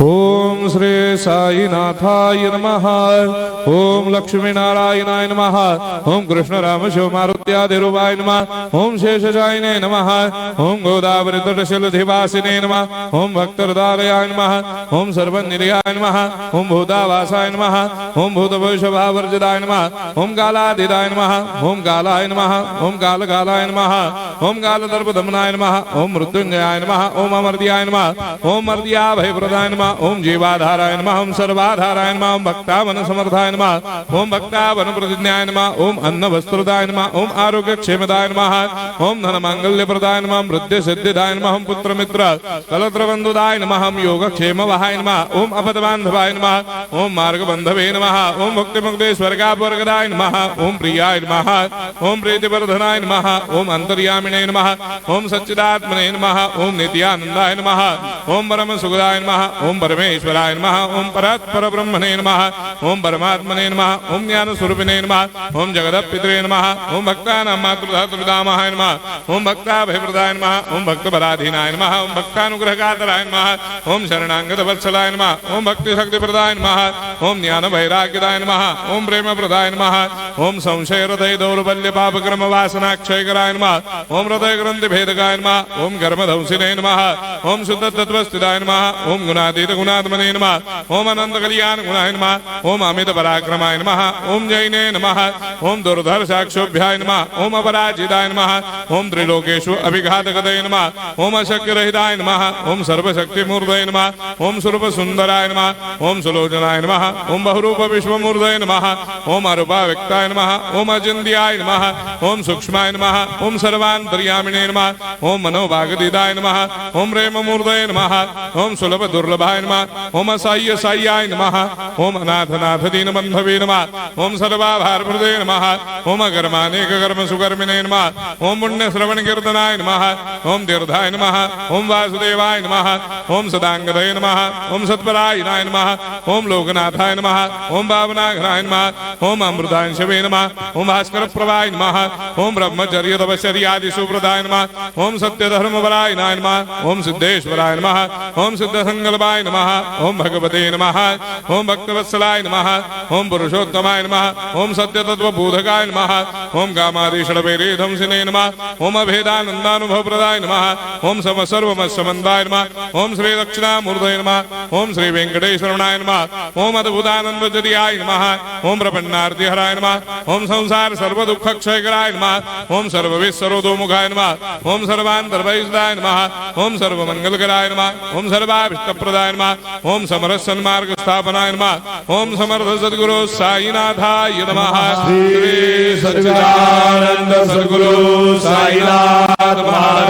ओम श्री साईनाथाय नमः। ओम लक्ष्मी नारायणाय नमः। ओम कृष्ण राम शिव मारुत्यादिरूपाय नमः। ओम शेषशायिने नमः। ओम गोदावरी तटशिलधिवासिने नमः। ओम भक्तहृदयाय नमः। ओम सर्वनिलयाय नमः। ओम भूतावासाय नमः। ओम भूतभविष्यभावर्जिताय नमः। ओम कालातीताय नमः। ओम कालाय नमः। ओम कालकालाय नमः। ओम कालदर्पदमनाय नमः। ओम मृत्युंजयाय नमः। ओम अमर्त्याय नमः। ओम मर्त्याभयप्रदाय नमः। ओम जीवाधाराय नमः। ओम सर्वाधाराय नमः। ओम भक्तावन समर्थाय नमः। ओम भक्तावन प्रतिज्ञाय नमः। ओम अन्न वस्त्रदाय नमः। ओम आरोग्य क्षेमदाय नमः। ओम धन मांगल्य प्रदाय नमः। ओम वृद्धि सिद्धिदाय नमः। ओम पुत्र मित्र कलत्र बंधुदाय नमः। ओम योग क्षेम वहाय नमः। ओम अपदबांधवाय नमः। ओम मार्ग बंधवे नमः। ओम भक्ति मुक्ति स्वर्गापवर्गदाय नमः। ओम प्रियाय नमः। ओम प्रीतिवर्धनाय नमः। ओम अंतर्यामिने नमः। ओम सच्चिदात्मने नमः। ओम नित्यानंदाय नमः। ओम परम सुखदाय नमः। ओम परमेश्वराय नमः। ओम परात्पर ब्रह्मणे नमः। ओम परमात्मने नमः। ओम ज्ञान स्वरूपिणे नमः। ओम जगदपितरे नमः। ओम भक्तानां मातृधातृदामहाय नमः। ओम भक्ताभयप्रदाय नमः। ओम भक्तपराधीनाय नमः। ओम भक्तानुग्रहकातराय नमः। ओम शरणागत वत्सलाय नमः। ओम भक्ति शक्ति प्रदाय नमः। ओम ज्ञान वैराग्यदाय नमः। ओम प्रेम प्रदाय नमः। ओम संशय हृदय दौर्बल्य पापक्रम वासना क्षयकराय नमः। ओम हृदय ग्रंथि भेदकाय नमः। ओम कर्मधंसिने नमः। ओम शुद्ध तत्वस्थिताय नमः। ओम गुणातीत गुणात्मने नमः। ओम अनंत कल्याण गुणाय नमः। ओम अमित पराक्रमाय नमः। ओम जैने नमः। ओम दुर्धर साक्षोभ्याय नमः। ओम अपराजिताय नमः। ओम त्रिलोकेषु अभिघातगतये नमः। ओम अशक्य रहिताय नमः। ओम सर्वशक्ति मूर्तये नमः। ओम स्वरूप सुंदराय नमः। ओम सुलोचनाय नमः। ओम बहुरूप विश्वमूर्तये नमः। ओम अरूपाव्यक्ताय नमः। ओम अचिन्त्याय नमः। ओम सूक्ष्माय नमः। ओम सर्वान्तर्यामिने नमः। ओम मनोभागदिदाय नमः। ओम प्रेम मूर्तये नमः। ओम सुलभ दुर्लभाय नमः। ओम असह्य साह्याय नमः। ओम अनाथनाथ दीन बंधवे नमः। ओम सर्वाभारप्रदे नमः। ओम अकर्मानेक कर्म सुकर्मिणे नमः। ओम पुण्य श्रवण कीर्तनाय नमः। ओम तीर्थाय नमः। ओम वासुदेवाय नमः। ओम सदांगदये नमः। ओम सत्परायणाय नमः। ओम लोकनाथाय नमः। ओम भावनाघ्नाय नमः। ओम अमृतांशवे नमः। ओम भास्कर प्रभाय नमः। ओम ब्रह्मचर्य तपश्चर्यादि सुप्रदाय नमः। ओम सत्य धर्म बलायनाय नमः। ओम सिद्धेश्वराय नमः। ओम सिद्ध संकल्पाय नमः। ओम भगवते नमः। ओम भक्तवत्सलाय नमः। ओम पुरुषोत्तमाय नमः। ओम सत्य तत्व बोधकाय नमः। ओम कामादि षड्भैरेधंसिने नमः। ओम अभेदानंदानुभव प्रदाय नमः। ओम सम सर्वमस्समन्दाय नमः। ओम श्री दक्षिणामूर्तये नमः। ओम श्री वेंकटेश्वरनाय नमः। ओम अद्भुतानंदजरियाय नमः। ओम प्रपन्नार्ति हराय नमः। ओम संसार सर्व दुख क्षयकराय नमः। ओम सर्वविस्सरोदोमुखाय नमः। ओम सर्वान्तर्वैसदाय नमः। ओम सर्वमंगलकराय नमः। ओम सर्वाभीष्टप्रदाय नमः। ओम समरस सन्मार्ग स्थापनाय नमः। ओम समर्थ सद्गुरु साईनाथाय नमः। श्री सच्चिदानंद सद्गुरु साईनाथ महाराज